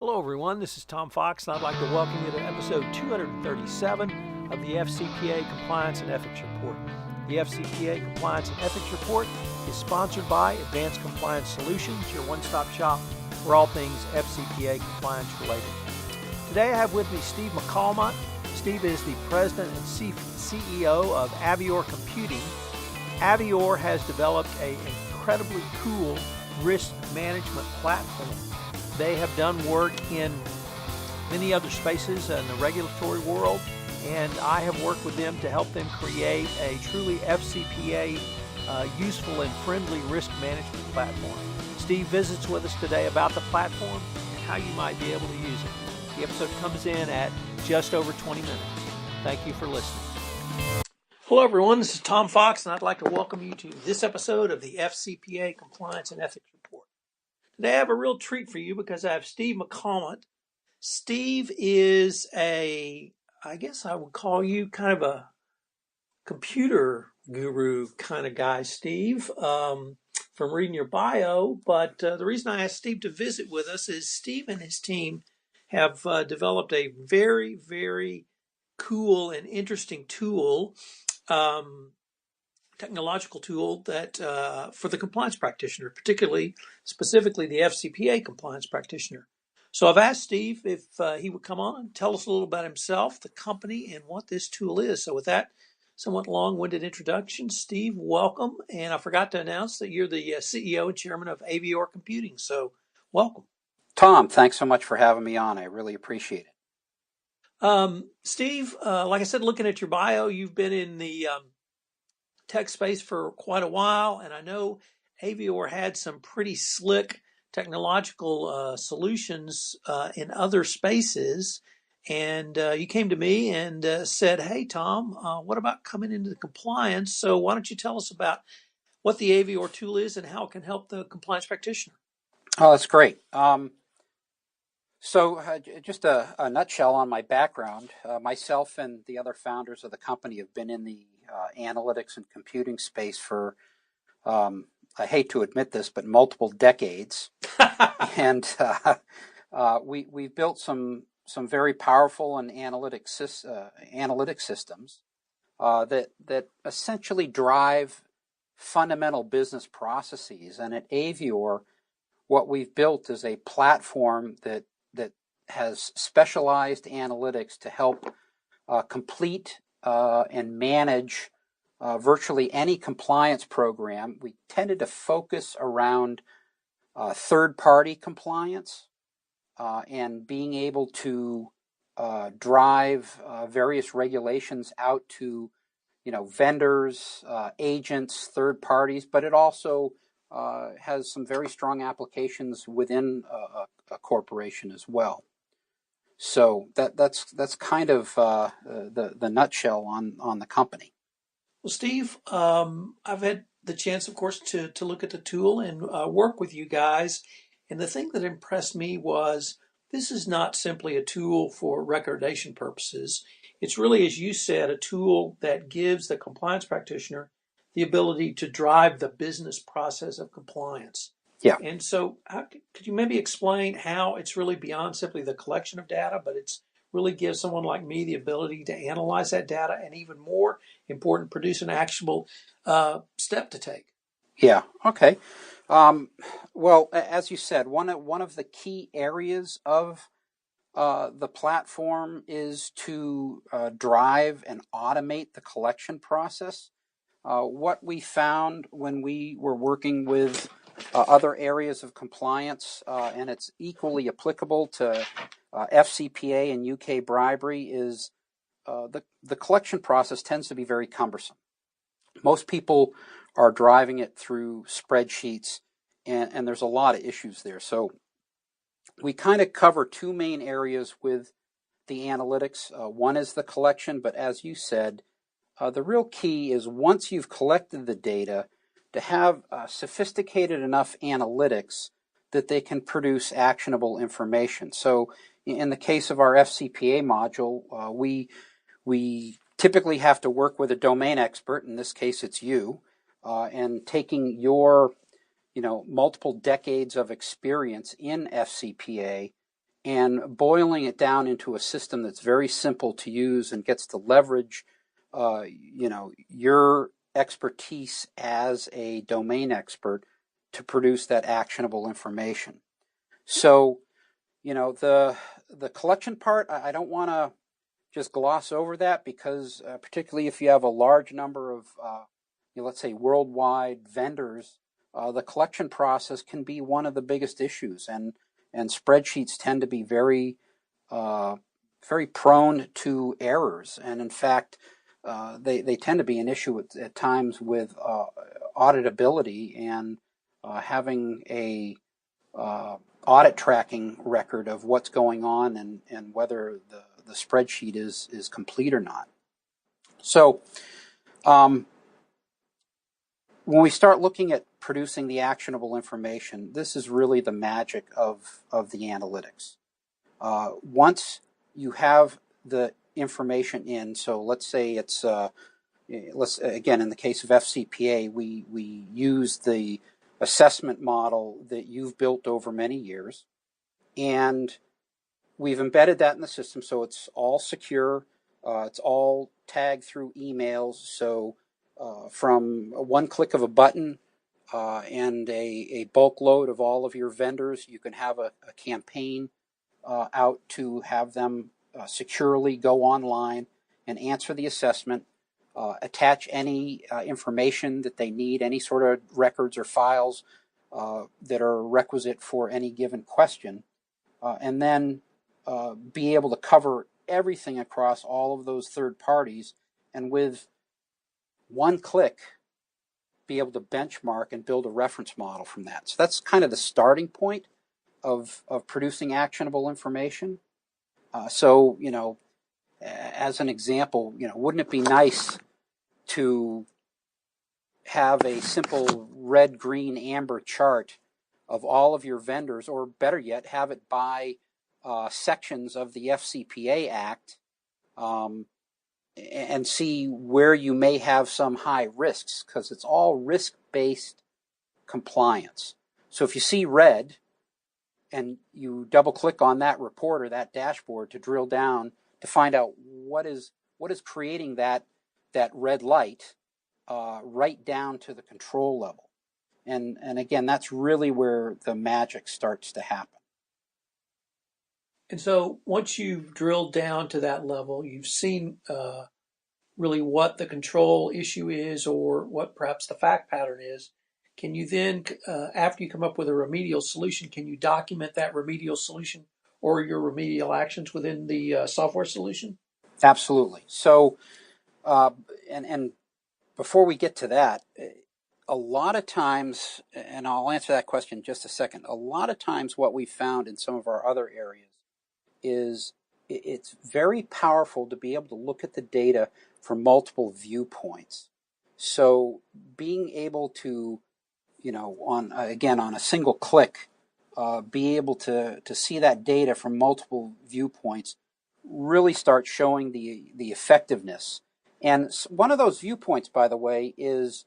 Hello everyone, this is Tom Fox and I'd like to welcome you to episode 237 of the FCPA Compliance and Ethics Report. The FCPA Compliance and Ethics Report is sponsored by Advanced Compliance Solutions, your one-stop shop for all things FCPA compliance related. Today I have with me Steve McCalmont. Steve is the President and CEO of Avior Computing. Avior has developed an incredibly cool risk management platform. They have done work in many other spaces in the regulatory world, and I have worked with them to help them create a truly FCPA useful and friendly risk management platform. Steve visits with us today about the platform and how you might be able to use it. The episode comes in at just over 20 minutes. Thank you for listening. Hello everyone, this is Tom Fox, and I'd like to welcome you to this episode of the FCPA Compliance and Ethics Report. Today I have a real treat for you because I have Steve McCalmont. Steve is I guess I would call you kind of a computer guru kind of guy, Steve, from reading your bio. But the reason I asked Steve to visit with us is Steve and his team have developed a very, very cool and interesting tool, technological tool that for the compliance practitioner, specifically the FCPA compliance practitioner. So I've asked Steve if he would come on and tell us a little about himself, the company, and what this tool is. So with that somewhat long-winded introduction, Steve, welcome. And I forgot to announce that you're the CEO and chairman of Avior Computing. So welcome. Tom, thanks so much for having me on. I really appreciate it. Steve, like I said, looking at your bio, you've been in the tech space for quite a while, and I know Avior had some pretty slick technological solutions in other spaces, and you came to me and said, hey Tom, what about coming into the compliance? So why don't you tell us about what the Avior tool is and how it can help the compliance practitioner? Oh, that's great. So just a nutshell on my background. Myself and the other founders of the company have been in the analytics and computing space for, I hate to admit this, but multiple decades. And we've built some very powerful and analytic systems that essentially drive fundamental business processes. And at Avior, what we've built is a platform that has specialized analytics to help complete and manage virtually any compliance program. We tended to focus around third-party compliance and being able to drive various regulations out to, vendors, agents, third parties, but it also has some very strong applications within a corporation as well. So that's kind of the nutshell on the company. Well, Steve, I've had the chance, of course, to look at the tool and work with you guys. And the thing that impressed me was this is not simply a tool for recordation purposes. It's really, as you said, a tool that gives the compliance practitioner the ability to drive the business process of compliance. Yeah. And so could you maybe explain how it's really beyond simply the collection of data, but it's really gives someone like me the ability to analyze that data and, even more important, produce an actionable step to take? Yeah. Okay. Well, as you said, one of the key areas of the platform is to drive and automate the collection process. What we found when we were working with other areas of compliance, and it's equally applicable to FCPA and UK bribery, is the collection process tends to be very cumbersome. Most people are driving it through spreadsheets, and there's a lot of issues there. So we kind of cover two main areas with the analytics. One is the collection, but as you said, the real key is once you've collected the data, to have sophisticated enough analytics that they can produce actionable information. So in the case of our FCPA module, we typically have to work with a domain expert. In this case, it's you, and taking your multiple decades of experience in FCPA and boiling it down into a system that's very simple to use and gets to leverage, your expertise as a domain expert to produce that actionable information. So, the collection part, I don't want to just gloss over that, because particularly if you have a large number of, let's say, worldwide vendors, the collection process can be one of the biggest issues, and spreadsheets tend to be very, very prone to errors, and in fact, they tend to be an issue at times with auditability, and having a audit tracking record of what's going on, and whether the spreadsheet is complete or not. So when we start looking at producing the actionable information, this is really the magic of the analytics. Once you have the information in, so let's say it's, again, in the case of FCPA, we use the assessment model that you've built over many years, and we've embedded that in the system, so it's all secure. It's all tagged through emails. So from one click of a button and a bulk load of all of your vendors, you can have a campaign out to have them securely go online and answer the assessment, attach any information that they need, any sort of records or files that are requisite for any given question, and then be able to cover everything across all of those third parties, and with one click be able to benchmark and build a reference model from that. So that's kind of the starting point of producing actionable information. So, as an example, wouldn't it be nice to have a simple red, green, amber chart of all of your vendors, or better yet, have it by sections of the FCPA Act, and see where you may have some high risks, because it's all risk-based compliance. So if you see red and you double-click on that report or that dashboard to drill down to find out what is creating that red light, right down to the control level. And again, that's really where the magic starts to happen. And so once you've drilled down to that level, you've seen really what the control issue is, or what perhaps the fact pattern is. Can you then, after you come up with a remedial solution, can you document that remedial solution or your remedial actions within the software solution? Absolutely. So, and before we get to that, a lot of times, and I'll answer that question in just a second, a lot of times what we've found in some of our other areas is it's very powerful to be able to look at the data from multiple viewpoints. So being able to, on a single click, be able to see that data from multiple viewpoints really starts showing the effectiveness. And one of those viewpoints, by the way, is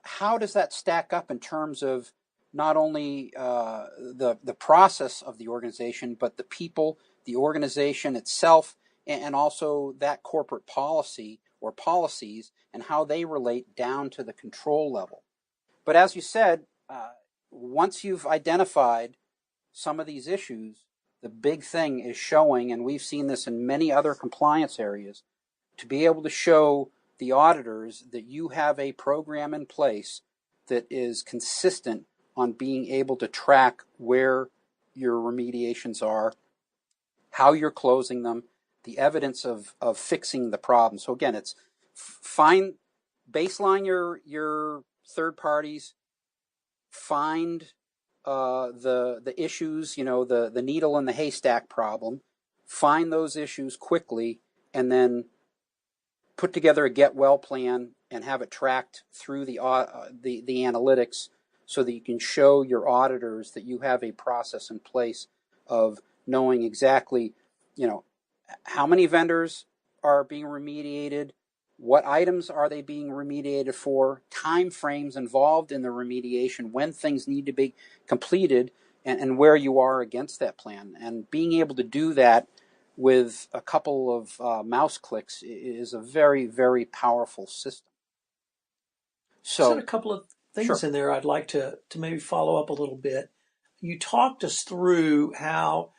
how does that stack up in terms of not only the process of the organization, but the people, the organization itself, and also that corporate policy or policies, and how they relate down to the control level. But as you said, once you've identified some of these issues, the big thing is showing, and we've seen this in many other compliance areas, to be able to show the auditors that you have a program in place that is consistent on being able to track where your remediations are, how you're closing them, the evidence of fixing the problem. So again, it's baseline your third parties, find the issues, the needle in the haystack problem, find those issues quickly, and then put together a get well plan and have it tracked through the analytics, so that you can show your auditors that you have a process in place of knowing exactly, how many vendors are being remediated, what items are they being remediated for, time frames involved in the remediation, when things need to be completed, and where you are against that plan. And being able to do that with a couple of mouse clicks is a very, very powerful system. Just had a So, couple of things sure. in there I'd like to maybe follow up a little bit. You talked us through how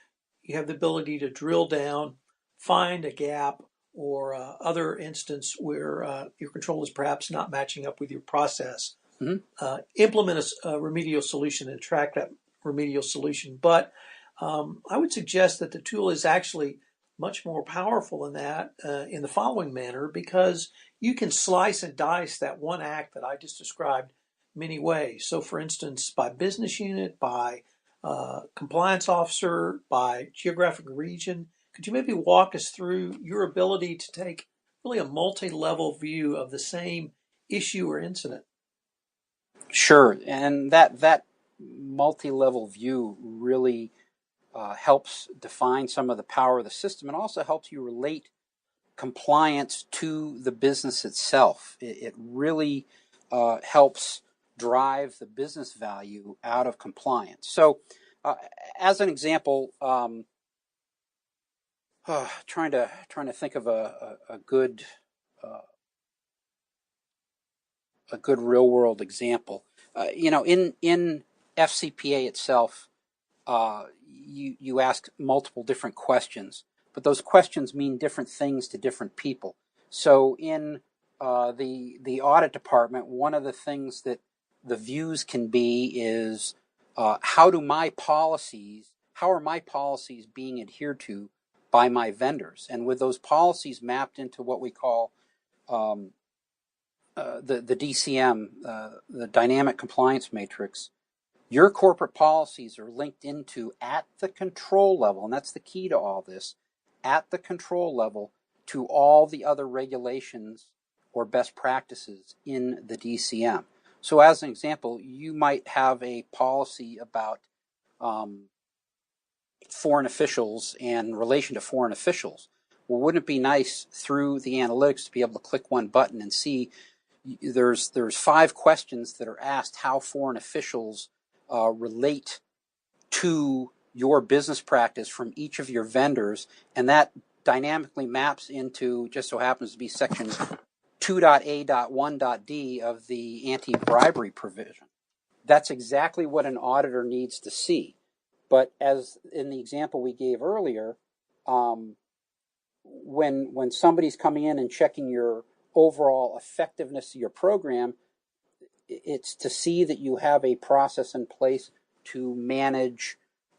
you have the ability to drill down, find a gap, or other instance where your control is perhaps not matching up with your process. Mm-hmm. Implement a remedial solution and track that remedial solution. But I would suggest that the tool is actually much more powerful in that in the following manner, because you can slice and dice that one act that I just described many ways. So, for instance, by business unit, by compliance officer, by geographic region. Could you maybe walk us through your ability to take really a multi-level view of the same issue or incident? Sure, and that multi-level view really helps define some of the power of the system, and also helps you relate compliance to the business itself. It really helps drive the business value out of compliance. So, as an example, trying to think of a good real world example. In FCPA itself, you ask multiple different questions, but those questions mean different things to different people. So in the audit department, one of the things that the views can be is how are my policies being adhered to by my vendors, and with those policies mapped into what we call um, the DCM, the Dynamic Compliance Matrix. Your corporate policies are linked into at the control level, and that's the key to all this, at the control level to all the other regulations or best practices in the DCM. So as an example, you might have a policy about foreign officials and relation to foreign officials. Well, wouldn't it be nice through the analytics to be able to click one button and see there's 5 questions that are asked how foreign officials relate to your business practice from each of your vendors, and that dynamically maps into, just so happens to be section 2.A.1.D of the anti-bribery provision. That's exactly what an auditor needs to see. But as in the example we gave earlier, when somebody's coming in and checking your overall effectiveness of your program, it's to see that you have a process in place to manage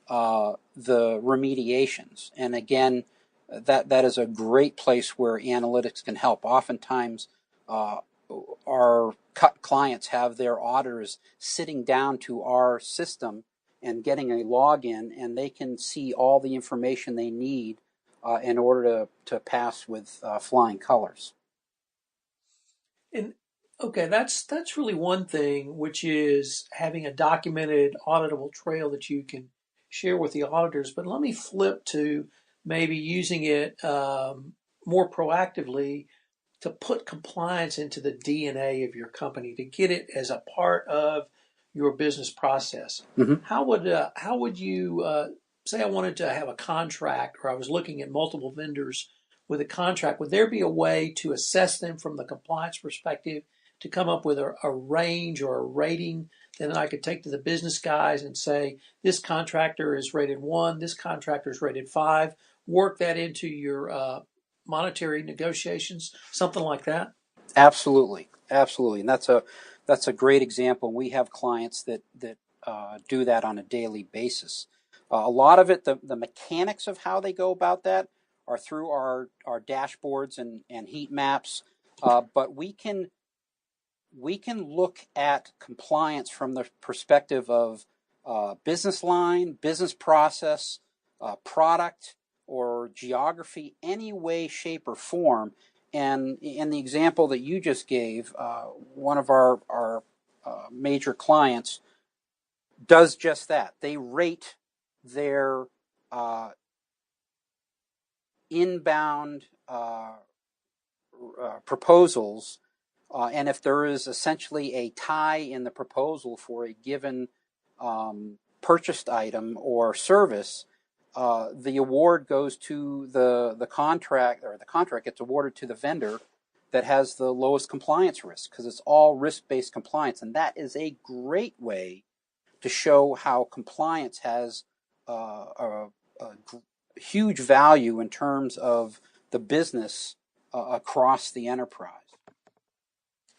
the remediations. And again, that is a great place where analytics can help. Oftentimes, our clients have their auditors sitting down to our system and getting a login, and they can see all the information they need in order to pass with flying colors. And okay, that's really one thing, which is having a documented, auditable trail that you can share with the auditors. But let me flip to maybe using it more proactively to put compliance into the DNA of your company, to get it as a part of your business process. Mm-hmm. How would you say I wanted to have a contract, or I was looking at multiple vendors with a contract? Would there be a way to assess them from the compliance perspective to come up with a range or a rating that then I could take to the business guys and say, this contractor is rated 1, this contractor is rated 5, work that into your monetary negotiations, something like that? Absolutely, absolutely, and that's a great example. We have clients that do that on a daily basis. A lot of it, the mechanics of how they go about that are through our dashboards and heat maps, but we can look at compliance from the perspective of business line, business process, product, or geography, any way, shape, or form. And in the example that you just gave, one of our major clients does just that. They rate their inbound proposals, and if there is essentially a tie in the proposal for a given purchased item or service, the award goes to the contract, or the contract gets awarded to the vendor that has the lowest compliance risk, because it's all risk-based compliance. And that is a great way to show how compliance has a huge value in terms of the business across the enterprise.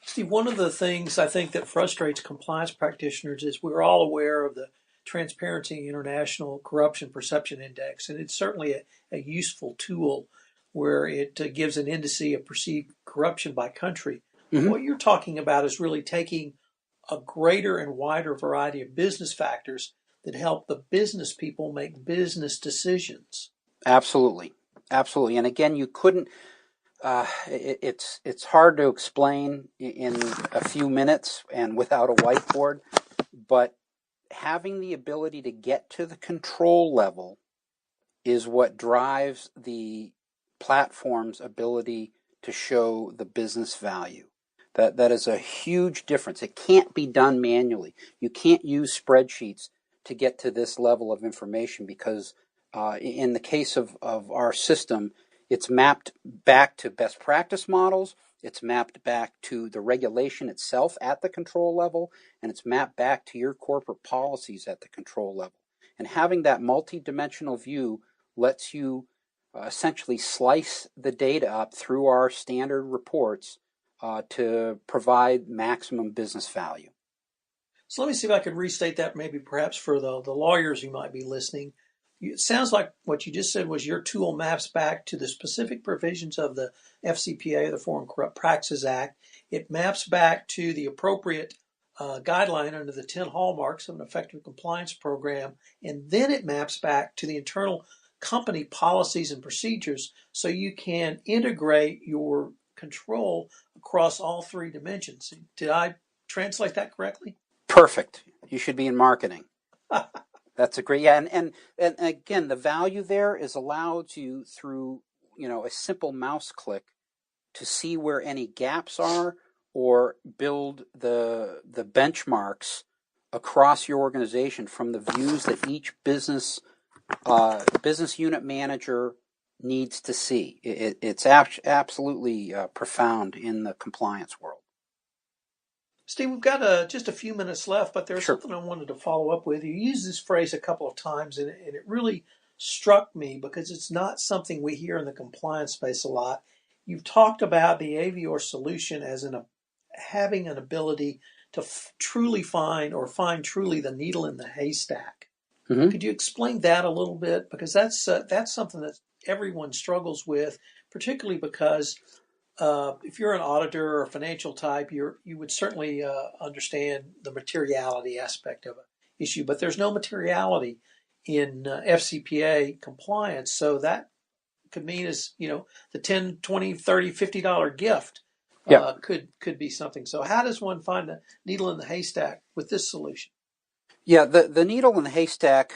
Steve, one of the things I think that frustrates compliance practitioners is we're all aware of the Transparency International Corruption Perception Index, and it's certainly a useful tool where it gives an indice of perceived corruption by country. Mm-hmm. What you're talking about is really taking a greater and wider variety of business factors that help the business people make business decisions. Absolutely. Absolutely. And again, you couldn't, it's hard to explain in a few minutes and without a whiteboard, but having the ability to get to the control level is what drives the platform's ability to show the business value. That is a huge difference. It can't be done manually. You can't use spreadsheets to get to this level of information, because in the case of our system, it's mapped back to best practice models, it's mapped back to the regulation itself at the control level, and it's mapped back to your corporate policies at the control level. And having that multi-dimensional view lets you essentially slice the data up through our standard reports to provide maximum business value. So let me see if I could restate that, maybe perhaps for the lawyers who might be listening. It sounds like what you just said was your tool maps back to the specific provisions of the FCPA, the Foreign Corrupt Practices Act. It maps back to the appropriate guideline under the 10 hallmarks of an effective compliance program, and then it maps back to the internal company policies and procedures, so you can integrate your control across all three dimensions. Did I translate that correctly? Perfect. You should be in marketing. That's a great, yeah, and again, the value there is allowed you through, a simple mouse click to see where any gaps are, or build the benchmarks across your organization from the views that each business unit manager needs to see. It's absolutely profound in the compliance world. Steve, we've got just a few minutes left, but there's Sure. something I wanted to follow up with. You used this phrase a couple of times, and it really struck me because it's not something we hear in the compliance space a lot. You've talked about the Avior solution as having an ability to truly find truly the needle in the haystack. Mm-hmm. Could you explain that a little bit? Because that's something that everyone struggles with, particularly because if you're an auditor or financial type, you would certainly understand the materiality aspect of an issue, but there's no materiality in FCPA compliance. So that could mean the $10, $20, $30, $50 gift could be something. So how does one find a needle in the haystack with this solution? Yeah, the needle in the haystack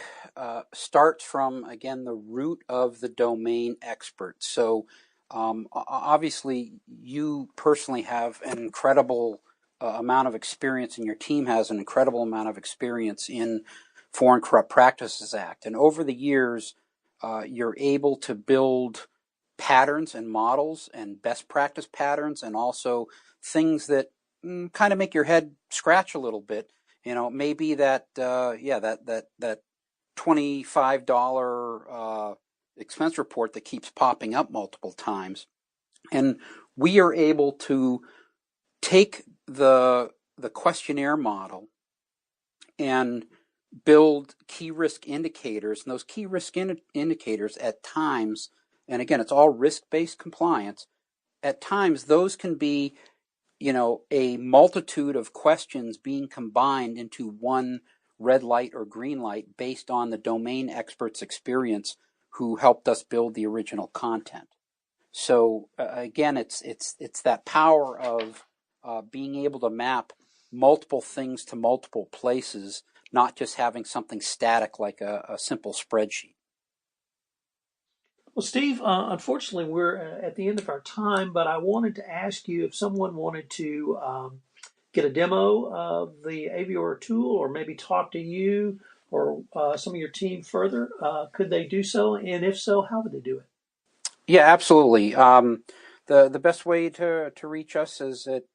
starts from, again, the root of the domain expert. So obviously, you personally have an incredible amount of experience, and your team has an incredible amount of experience in Foreign Corrupt Practices Act. And over the years, you're able to build patterns and models and best practice patterns, and also things that kind of make your head scratch a little bit. Maybe that $25 expense report that keeps popping up multiple times. And we are able to take the questionnaire model and build key risk indicators. And those key risk indicators at times, and again, it's all risk-based compliance, at times those can be, a multitude of questions being combined into one red light or green light based on the domain expert's experience who helped us build the original content. So again, it's that power of being able to map multiple things to multiple places, not just having something static like a simple spreadsheet. Well, Steve, unfortunately, we're at the end of our time, but I wanted to ask you if someone wanted to get a demo of the Avior tool, or maybe talk to you, or some of your team further, could they do so? And if so, how would they do it? Yeah, absolutely. The best way to reach us is at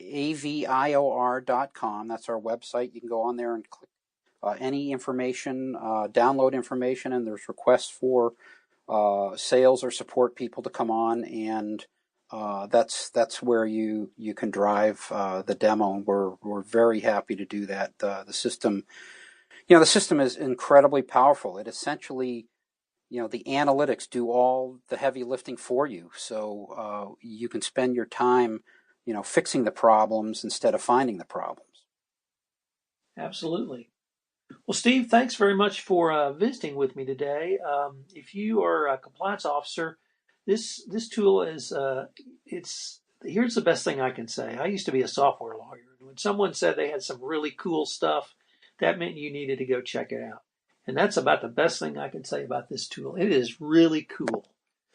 avior.com. That's our website. You can go on there and click any information, download information, and there's requests for sales or support people to come on, and that's where you can drive the demo. And we're very happy to do that. The system, the system is incredibly powerful. It essentially, the analytics do all the heavy lifting for you, so you can spend your time, fixing the problems instead of finding the problems. Absolutely. Well, Steve, thanks very much for visiting with me today. If you are a compliance officer, this tool is it's here's the best thing I can say. I used to be a software lawyer, and when someone said they had some really cool stuff, that meant you needed to go check it out. And that's about the best thing I can say about this tool. It is really cool.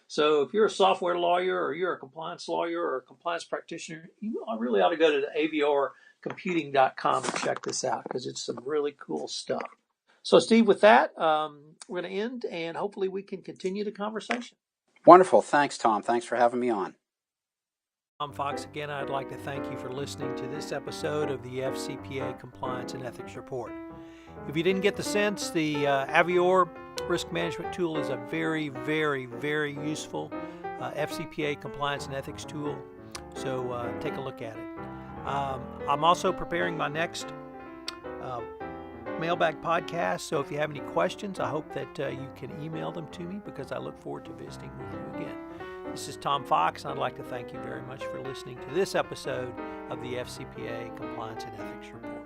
So if you're a software lawyer or you're a compliance lawyer or a compliance practitioner, you really ought to go to the aviorcomputing.com and check this out because it's some really cool stuff. So Steve, with that, we're going to end and hopefully we can continue the conversation. Wonderful. Thanks, Tom. Thanks for having me on. I'm Fox again. I'd like to thank you for listening to this episode of the FCPA Compliance and Ethics Report. If you didn't get the sense, the Avior Risk Management tool is a very, very, very useful FCPA compliance and ethics tool. So take a look at it. I'm also preparing my next mailbag podcast. So if you have any questions, I hope that you can email them to me because I look forward to visiting with you again. This is Tom Fox, and I'd like to thank you very much for listening to this episode of the FCPA Compliance and Ethics Report.